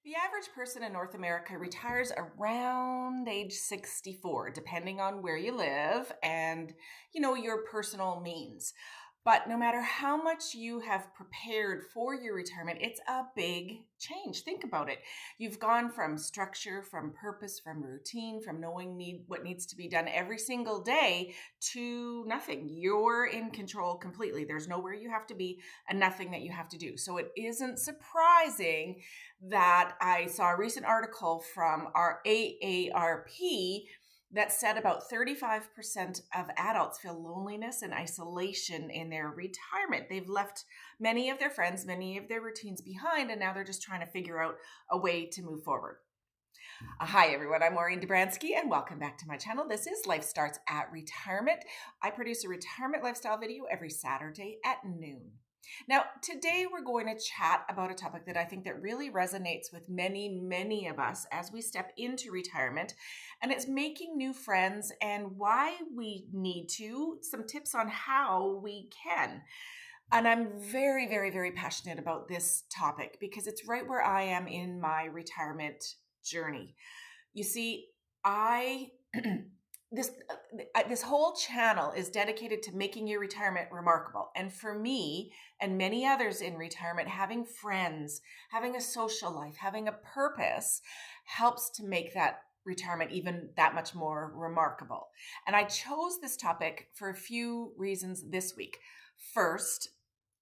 The average person in North America retires around age 64, depending on where you live and, your personal means. But no matter how much you have prepared for your retirement, it's a big change. Think about it. You've gone from structure, from purpose, from routine, from knowing what needs to be done every single day to nothing. You're in control completely. There's nowhere you have to be and nothing that you have to do. So it isn't surprising that I saw a recent article from our AARP that said about 35% of adults feel loneliness and isolation in their retirement. They've left many of their friends, many of their routines behind, and now they're just trying to figure out a way to move forward. Hi, everyone. I'm Maureen Dobransky, and welcome back to my channel. This is Life Starts at Retirement. I produce a retirement lifestyle video every Saturday at noon. Now, today we're going to chat about a topic that I think that really resonates with many of us as we step into retirement, and it's making new friends and why we need to, some tips on how we can. And I'm very passionate about this topic because it's right where I am in my retirement journey. You see, this whole channel is dedicated to making your retirement remarkable. And for me and many others in retirement, having friends, having a social life, having a purpose helps to make that retirement even that much more remarkable. And I chose this topic for a few reasons this week. First,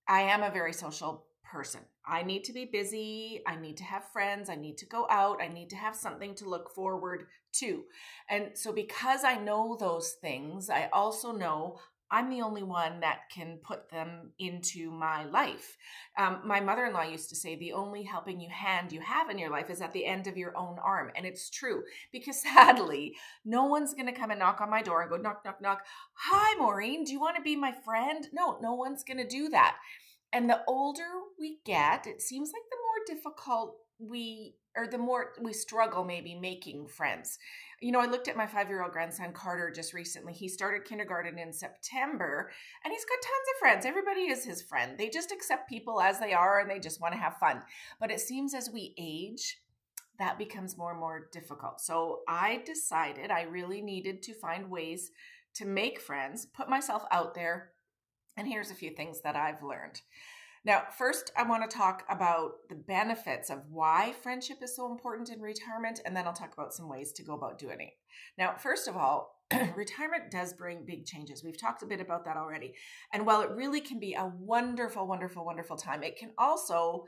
I am a very social person. I need to be busy. I need to have friends. I need to go out. I need to have something to look forward to. And so because I know those things, I also know I'm the only one that can put them into my life. My mother-in-law used to say, the only helping hand you have in your life is at the end of your own arm. And it's true, because sadly, no one's going to come and knock on my door and go, knock, knock, knock. Hi, Maureen, do you want to be my friend? No one's going to do that. And the older we get, it seems like the more difficult the more we struggle maybe making friends. I looked at my 5-year-old grandson, Carter, just recently. He started kindergarten in September, and he's got tons of friends. Everybody is his friend. They just accept people as they are, and they just want to have fun. But it seems as we age, that becomes more and more difficult. So I decided I really needed to find ways to make friends, put myself out there. And here's a few things that I've learned. Now, first, I want to talk about the benefits of why friendship is so important in retirement, and then I'll talk about some ways to go about doing it. Now, first of all, retirement does bring big changes. We've talked a bit about that already. And while it really can be a wonderful time, it can also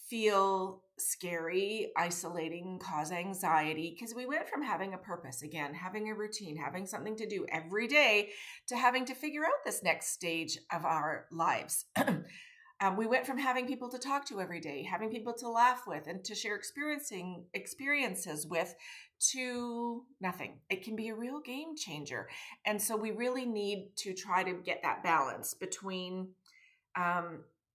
feel scary, isolating, cause anxiety, because we went from having a purpose, again, having a routine, having something to do every day, to having to figure out this next stage of our lives. We went from having people to talk to every day, having people to laugh with and to share experiences with, to nothing. It can be a real game changer. And so we really need to try to get that balance between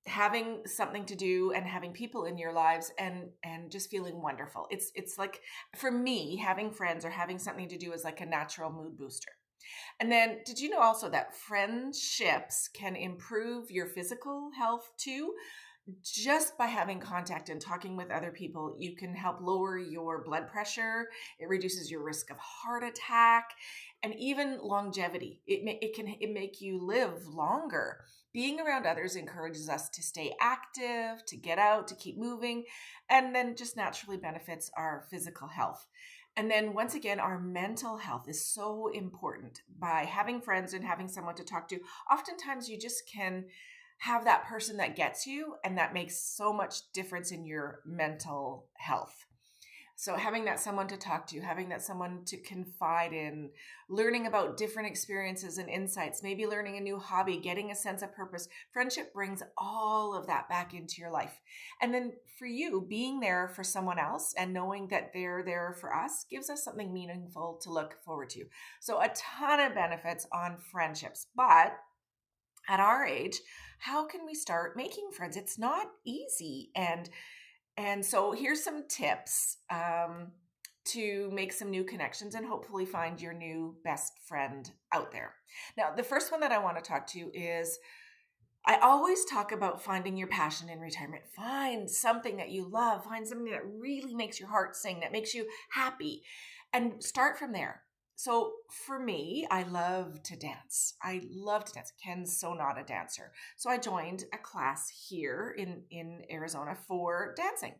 having something to do and having people in your lives and just feeling wonderful. It's like, for me, having friends or having something to do is like a natural mood booster. And then, did you know also that friendships can improve your physical health too? Just by having contact and talking with other people, you can help lower your blood pressure. It reduces your risk of heart attack and even longevity. It can make you live longer. Being around others encourages us to stay active, to get out, to keep moving, and then just naturally benefits our physical health. And then once again, our mental health is so important. By having friends and having someone to talk to, oftentimes you just can have that person that gets you, and that makes so much difference in your mental health. So having that someone to talk to, having that someone to confide in, learning about different experiences and insights, maybe learning a new hobby, getting a sense of purpose. Friendship brings all of that back into your life. And then for you, being there for someone else and knowing that they're there for us gives us something meaningful to look forward to. So a ton of benefits on friendships. But at our age, how can we start making friends? It's not easy. And so here's some tips to make some new connections and hopefully find your new best friend out there. Now, the first one that I want to talk to is I always talk about finding your passion in retirement. Find something that you love, find something that really makes your heart sing, that makes you happy, and start from there. So for me, I love to dance. I love to dance. Ken's so not a dancer. So I joined a class here in Arizona for dancing.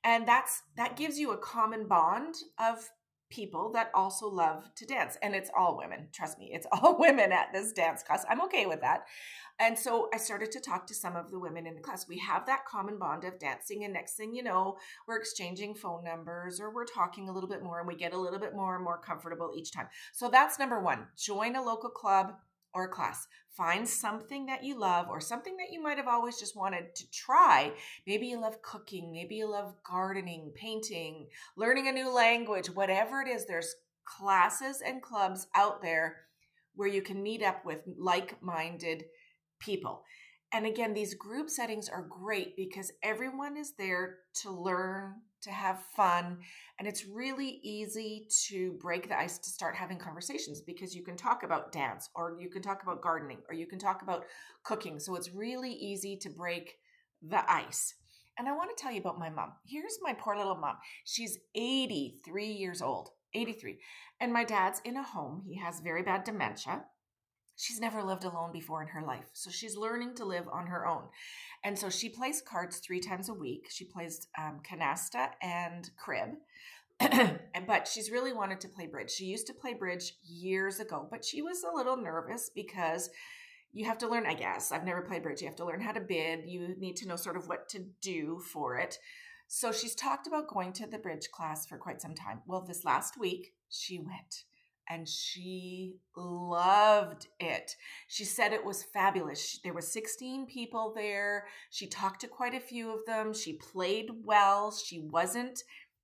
And that gives you a common bond of people that also love to dance. And it's all women. Trust me, it's all women at this dance class. I'm okay with that. And so I started to talk to some of the women in the class. We have that common bond of dancing. And next thing you know, we're exchanging phone numbers or we're talking a little bit more and we get a little bit more and more comfortable each time. So that's number one. Join a local club or class. Find something that you love or something that you might have always just wanted to try. Maybe you love cooking. Maybe you love gardening, painting, learning a new language, whatever it is. There's classes and clubs out there where you can meet up with like-minded people. And again, these group settings are great because everyone is there to learn, to have fun, and it's really easy to break the ice to start having conversations because you can talk about dance or you can talk about gardening or you can talk about cooking. So it's really easy to break the ice. And I want to tell you about my mom. Here's my poor little mom. She's 83 years old, 83. And my dad's in a home. He has very bad dementia. She's never lived alone before in her life. So she's learning to live on her own. And so she plays cards 3 times a week. She plays canasta and crib. But she's really wanted to play bridge. She used to play bridge years ago, but she was a little nervous because you have to learn, I guess. I've never played bridge. You have to learn how to bid. You need to know sort of what to do for it. So she's talked about going to the bridge class for quite some time. Well, this last week, she went. And she loved it. She said it was fabulous. There were 16 people there. She talked to quite a few of them. She played well. She wasn't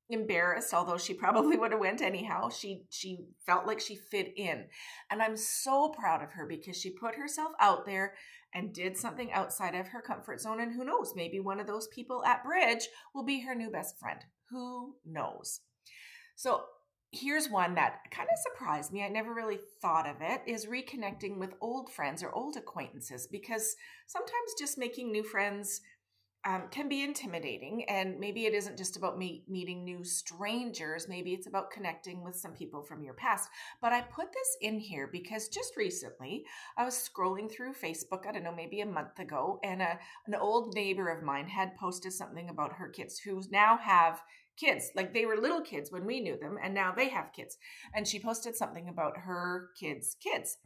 embarrassed, although she probably would have went anyhow. She felt like she fit in. And I'm so proud of her because she put herself out there and did something outside of her comfort zone. And who knows, maybe one of those people at Bridge will be her new best friend. Who knows? So here's one that kind of surprised me. I never really thought of it, is reconnecting with old friends or old acquaintances, because sometimes just making new friends can be intimidating. And maybe it isn't just about meeting new strangers. Maybe it's about connecting with some people from your past. But I put this in here because just recently I was scrolling through Facebook, I don't know, maybe a month ago, and an old neighbor of mine had posted something about her kids who now have kids. Like they were little kids when we knew them, and now they have kids. And she posted something about her kids' kids.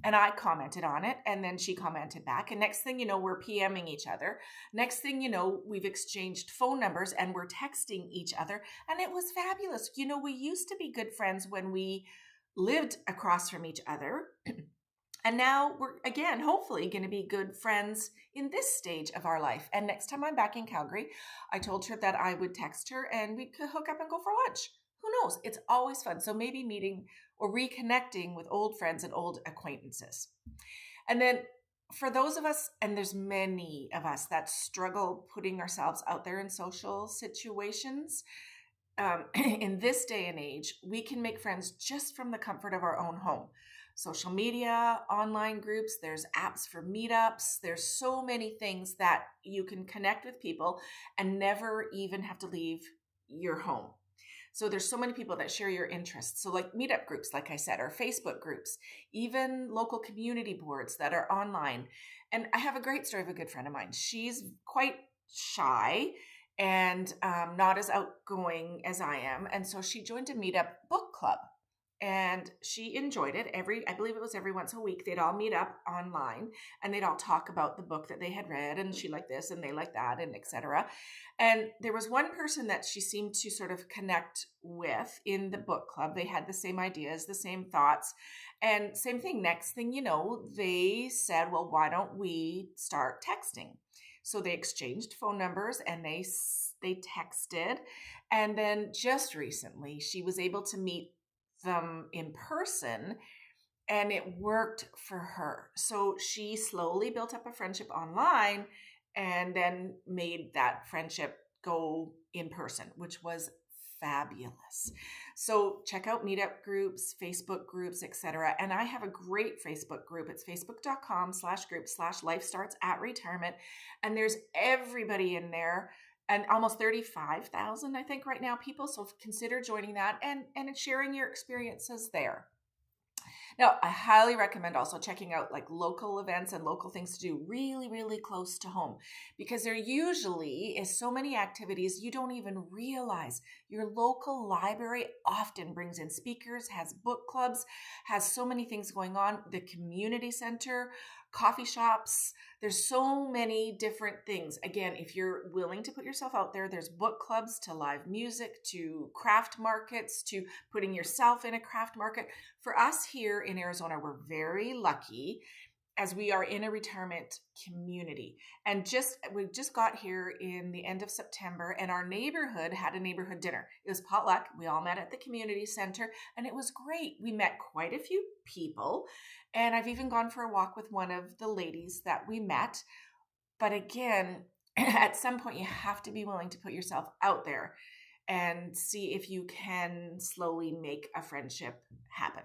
And I commented on it, and then she commented back. And next thing you know, we're PMing each other. Next thing you know, we've exchanged phone numbers and we're texting each other. And it was fabulous. You know, we used to be good friends when we lived across from each other. And now we're, again, hopefully going to be good friends in this stage of our life. And next time I'm back in Calgary, I told her that I would text her and we could hook up and go for lunch. Who knows? It's always fun. So maybe meeting or reconnecting with old friends and old acquaintances. And then for those of us, and there's many of us that struggle putting ourselves out there in social situations, in this day and age, we can make friends just from the comfort of our own home. Social media, online groups, there's apps for meetups. There's so many things that you can connect with people and never even have to leave your home. So there's so many people that share your interests. So like meetup groups, like I said, or Facebook groups, even local community boards that are online. And I have a great story of a good friend of mine. She's quite shy and not as outgoing as I am. And so she joined a meetup book club. And she enjoyed it. I believe it was every once a week, they'd all meet up online and they'd all talk about the book that they had read, and she liked this and they liked that, and etc. And there was one person that she seemed to sort of connect with in the book club. They had the same ideas, the same thoughts, and same thing. Next thing you know, they said, well, why don't we start texting? So they exchanged phone numbers and they texted. And then just recently, she was able to meet them in person, and it worked for her. So she slowly built up a friendship online and then made that friendship go in person, which was fabulous. So check out meetup groups, Facebook groups, etc. And I have a great Facebook group. It's facebook.com/group/life starts at retirement. And there's everybody in there, and almost 35,000, I think, right now, people. So consider joining that and sharing your experiences there. Now, I highly recommend also checking out like local events and local things to do really, really close to home, because there usually is so many activities you don't even realize. Your local library often brings in speakers, has book clubs, has so many things going on. The community center, coffee shops, there's so many different things. Again, if you're willing to put yourself out there, there's book clubs to live music, to craft markets, to putting yourself in a craft market. For us here in Arizona, we're very lucky as we are in a retirement community. And we just got here in the end of September, and our neighborhood had a neighborhood dinner. It was potluck. We all met at the community center, and it was great. We met quite a few people, and I've even gone for a walk with one of the ladies that we met. But again, at some point, you have to be willing to put yourself out there and see if you can slowly make a friendship happen.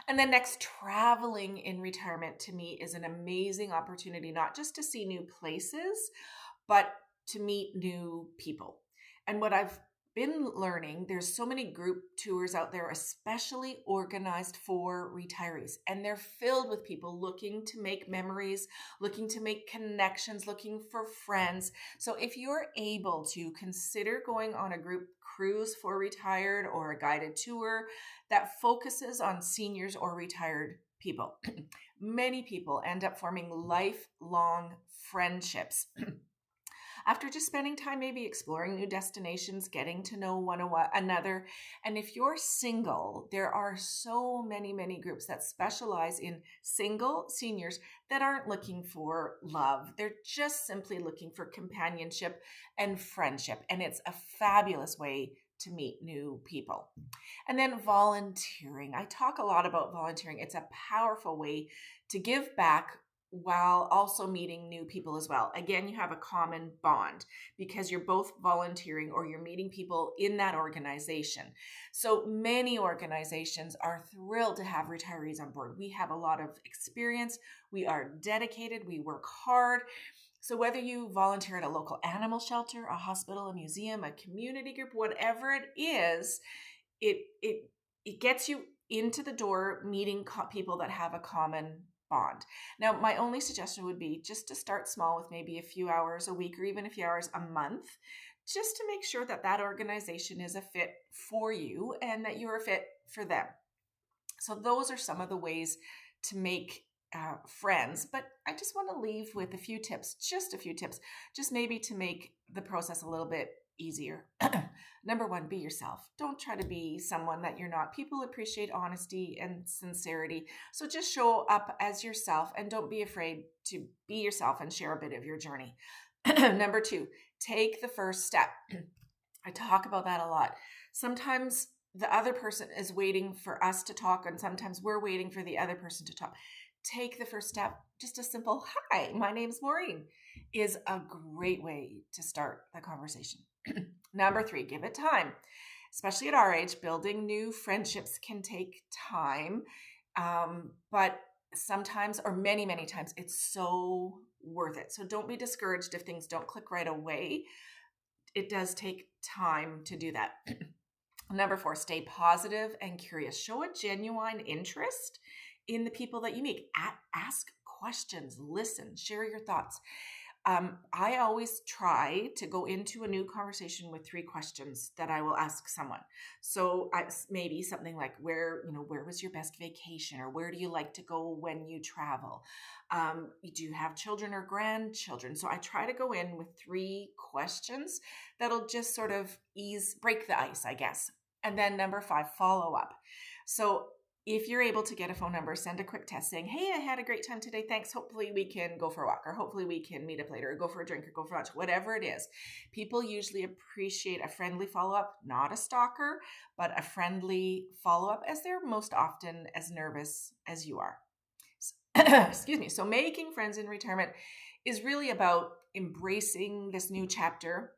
And then next, traveling in retirement to me is an amazing opportunity, not just to see new places, but to meet new people. And what I've been learning, there's so many group tours out there, especially organized for retirees, and they're filled with people looking to make memories, looking to make connections, looking for friends. So if you're able to, consider going on a group cruise for retired or a guided tour that focuses on seniors or retired people. Many people end up forming lifelong friendships after just spending time maybe exploring new destinations, getting to know one another. And if you're single, there are so many groups that specialize in single seniors that aren't looking for love. They're just simply looking for companionship and friendship. And it's a fabulous way to meet new people. And then volunteering. I talk a lot about volunteering. It's a powerful way to give back while also meeting new people as well. Again, you have a common bond because you're both volunteering or you're meeting people in that organization. So many organizations are thrilled to have retirees on board. We have a lot of experience. We are dedicated. We work hard. So whether you volunteer at a local animal shelter, a hospital, a museum, a community group, whatever it is, it gets you into the door meeting people that have a common bond. Now, my only suggestion would be just to start small with maybe a few hours a week or even a few hours a month, just to make sure that that organization is a fit for you and that you're a fit for them. So those are some of the ways to make friends, but I just want to leave with a few tips, just maybe to make the process a little bit easier. Number one, be yourself. Don't try to be someone that you're not. People appreciate honesty and sincerity. So just show up as yourself and don't be afraid to be yourself and share a bit of your journey. Number two, take the first step. I talk about that a lot. Sometimes the other person is waiting for us to talk, and sometimes we're waiting for the other person to talk. Take the first step. Just a simple, hi, my name's Maureen, is a great way to start the conversation. Number three, give it time. Especially at our age, building new friendships can take time. But sometimes, or many times, it's so worth it. So don't be discouraged if things don't click right away. It does take time to do that. Number four, stay positive and curious. Show a genuine interest in the people that you meet. Ask questions, listen, share your thoughts. I always try to go into a new conversation with 3 questions that I will ask someone. So maybe something like, where was your best vacation? Or where do you like to go when you travel? Do you have children or grandchildren? So I try to go in with 3 questions that'll just sort of break the ice, I guess. And then number 5, follow up. So if you're able to get a phone number, send a quick text saying, hey, I had a great time today. Thanks. Hopefully we can go for a walk, or hopefully we can meet up later, or go for a drink, or go for lunch, whatever it is. People usually appreciate a friendly follow-up, not a stalker, but a friendly follow-up, as they're most often as nervous as you are. Excuse me. So making friends in retirement is really about embracing this new chapter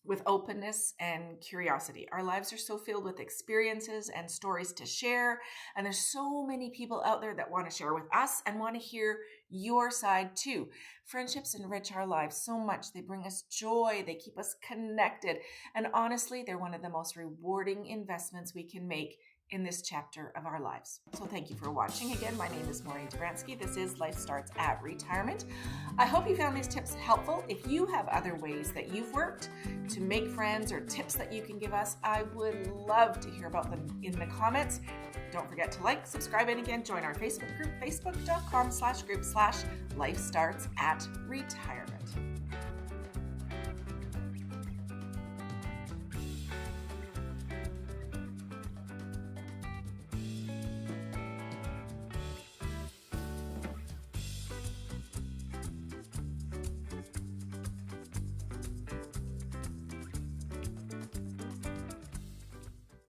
with openness and curiosity. Our lives are so filled with experiences and stories to share. And there's so many people out there that want to share with us and want to hear your side too. Friendships enrich our lives so much. They bring us joy. They keep us connected. And honestly, they're one of the most rewarding investments we can make in this chapter of our lives. So thank you for watching. Again, my name is Maureen Dobransky. This is Life Starts at Retirement. I hope you found these tips helpful. If you have other ways that you've worked to make friends or tips that you can give us, I would love to hear about them in the comments. Don't forget to like, subscribe, and again, join our Facebook group, facebook.com/group/lifestartsatretirement.